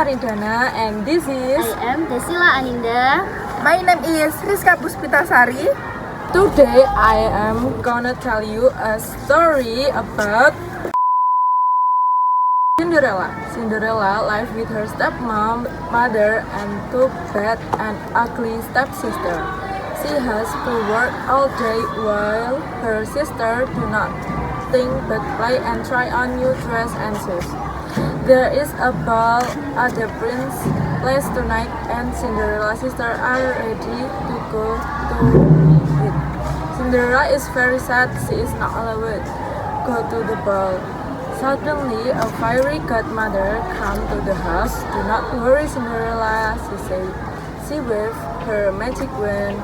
Aridana and this is I am Desila Aninda. My name is Rizka Puspitasari. Today I am gonna tell you a story about Cinderella. Cinderella lived with her stepmom, mother, and two bad and ugly stepsister. She has to work all day while her sister do not think but play and try on new dress and shoes. There is a ball at the prince's place tonight and Cinderella's sister are ready to go to it. Cinderella is very sad she is not allowed to go to the ball. Suddenly, a fairy godmother comes to the house. Do not worry, Cinderella, she said. She waved her magic wand.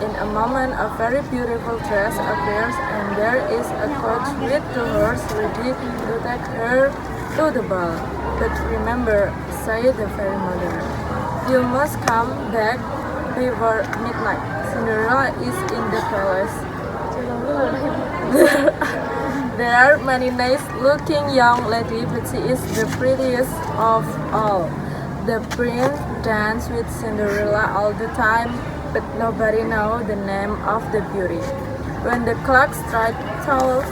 In a moment, a very beautiful dress appears, and there is a coach with two horses ready to take her to the ball. But remember, said the fairy mother, you must come back before midnight. Cinderella is in the palace. There are many nice-looking young ladies, but she is the prettiest of all. The prince dances with Cinderella all the time, but nobody knows the name of the beauty. When the clock strikes 12,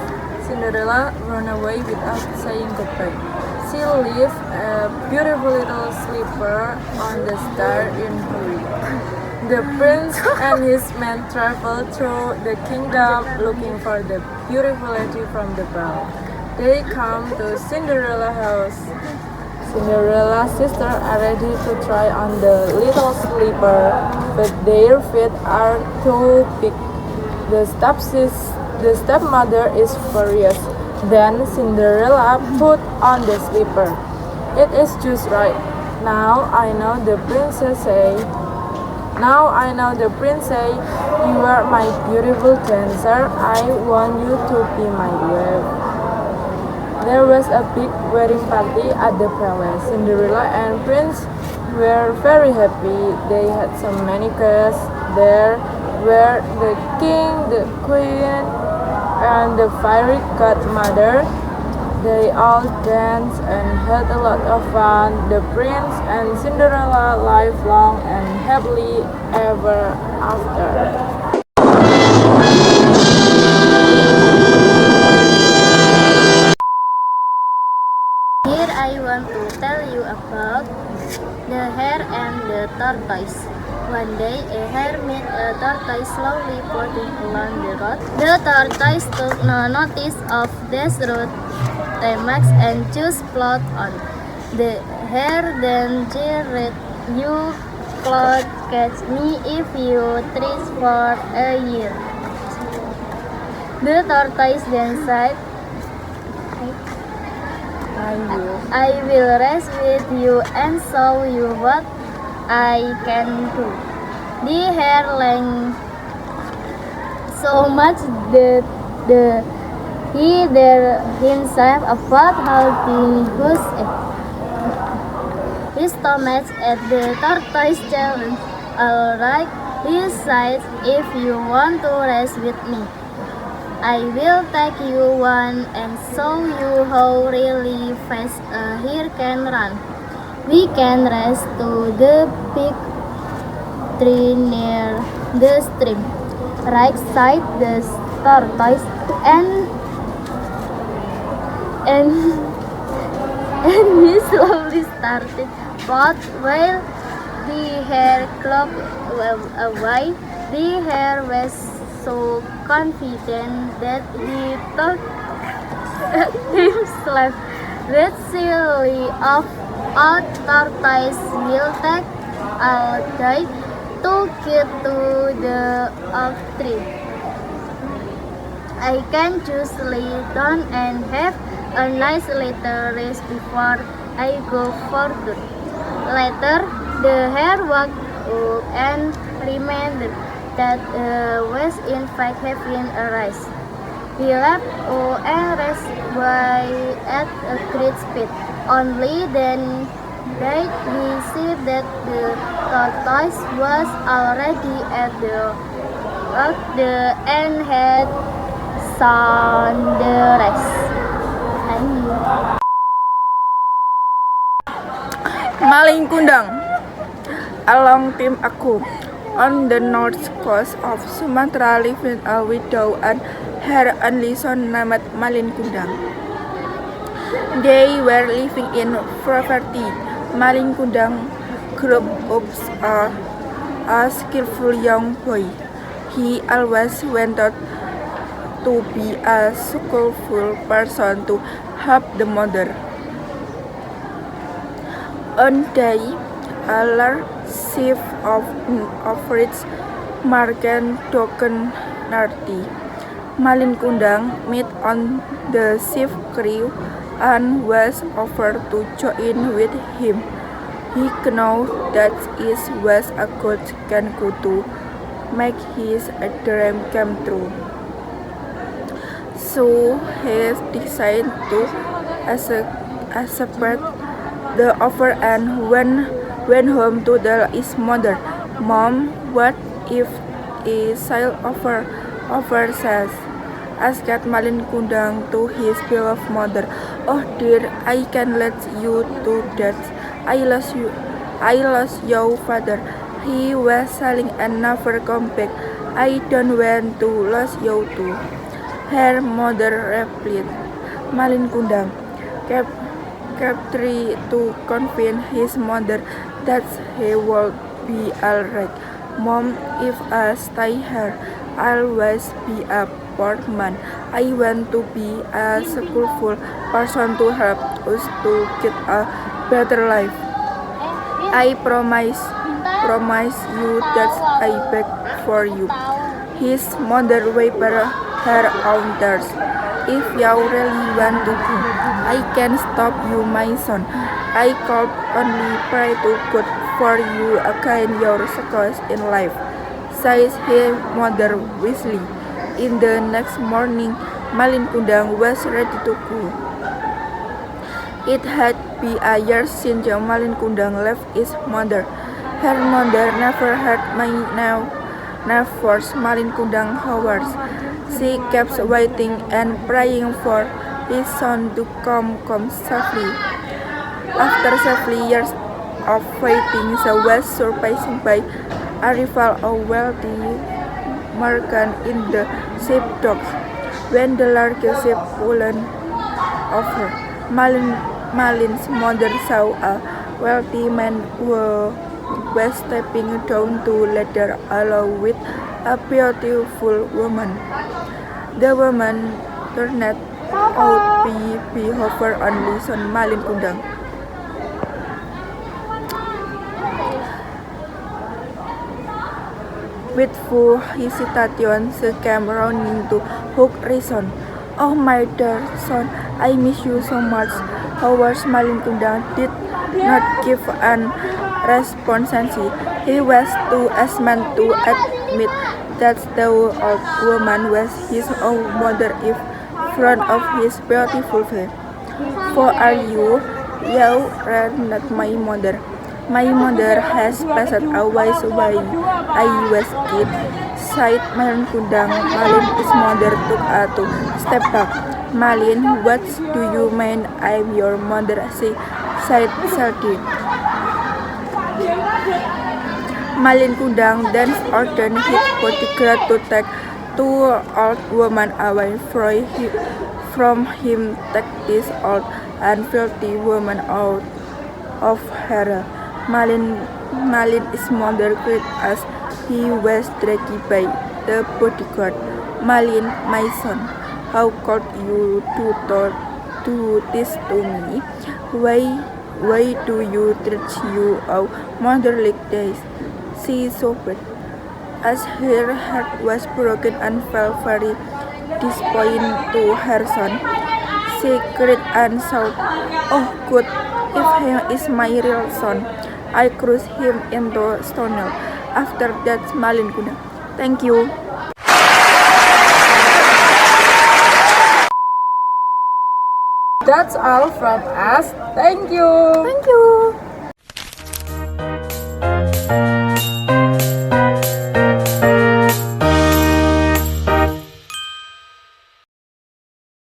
Cinderella ran away without saying goodbye. She left a beautiful little slipper on the star in hurry. The prince and his men traveled through the kingdom looking for the beautiful lady from the ball. They come to Cinderella's house. Cinderella's sisters are ready to try on the little slipper, but their feet are too big. The stepmother is furious. Then Cinderella put on the slipper. It is just right. Now I know the prince say, you are my beautiful dancer. I want you to be my wife. There was a big wedding party at the palace. Cinderella and Prince were very happy. They had so many guests. There were the king, the queen, and the fairy godmother. They all danced and had a lot of fun. The prince and Cinderella lived long and happily ever after. Here I want to tell you about the hare and the tortoise. One day a hare met a tortoise slowly plodding along the road. The tortoise took no notice of this road remarks and just plod on. The hare then jeered, you could catch me if you trace for a year. The tortoise then said, I will race with you and show you what I can do. The hare laughed so much that he dared himself about how he was his stomach at the tortoise challenge. All right, he said, if you want to race with me, I will take you one and show you how really fast a hare can run. We can race to the big tree near the stream. Right side the tortoise and he slowly started, but while the hare clocked away, the hare was so confident that he thought himself that silly of a tortoise will take all day to get to the oak tree. I can just lay down and have a nice little rest before I go for good. Later, the hare walked up and remembered that was in fact having a race. He left and raced by at a great speed. Only then did he see that the tortoise was already at the end had sound the race. Malin Kundang. A long time ago, on the north coast of Sumatra lived a widow and her only son named Malin Kundang. They were living in poverty. Malin Kundang grew up a skillful young boy. He always wanted to be a skillful person to help the mother. One day, a large ship of rich merchant token Narti. Malin Kundang met on the ship crew and was offered to join with him. He knew that it was a good chance to make his dream come true. So he decided to accept the offer and went home to tell his mother. "Mom, what if a sale offer says?" asked Malin Kundang to his beloved mother. "Oh dear, I can't let you do that. I lost your father. He was selling and never come back. I don't want to lose you too," her mother replied. Malin Kundang kept trying to convince his mother that he would be alright. "Mom, if I stay here, I'll always be a poor man. I want to be a skillful person to help us to get a better life. I promise you that I beg for you." His mother wiped her own tears. "If you really want to go, I can stop you, my son. I could only pray to God for you again your success in life," says his mother wisely. In the next morning, Malin Kundang was ready to go. It had been a year since Malin Kundang left his mother. Her mother never had forced Malin Kundang hours. She kept waiting and praying for his son to come safely. After several years of waiting, she was surprised by arrival of wealthy merchant in the ship docks. When the large ship pulled over, Malin's mother saw a wealthy man who was stepping down to ladder along with a beautiful woman. The woman turned out to be her only son, Malin Kundang. With full hesitation, she came running to hug reason. "Oh, my dear son, I miss you so much." However, Malin Kundang did not give an response. He was too ashamed to admit that the old woman was his own mother in front of his beautiful face. "For are you? You are not my mother. My mother has passed away while I was a kid," sighed Malin Kundang. Malin's mother took a step back. "Malin, what do you mean I'm your mother?" she said sadly. Malin Kundang then ordered his bodyguard to take two old women away from him. "Take this old and filthy woman out of here," Malin's mother cried as he was dragged by the bodyguard. "Malin, my son, how could you do this to me? Why do you treat your mother like this?" she sobbed, as her heart was broken and felt very disappointed to her son. She cried and shouted, "Oh God, if he is my real son, I crush him into stone." After that, Malin Kundang. Thank you. That's all from us. Thank you. Thank you.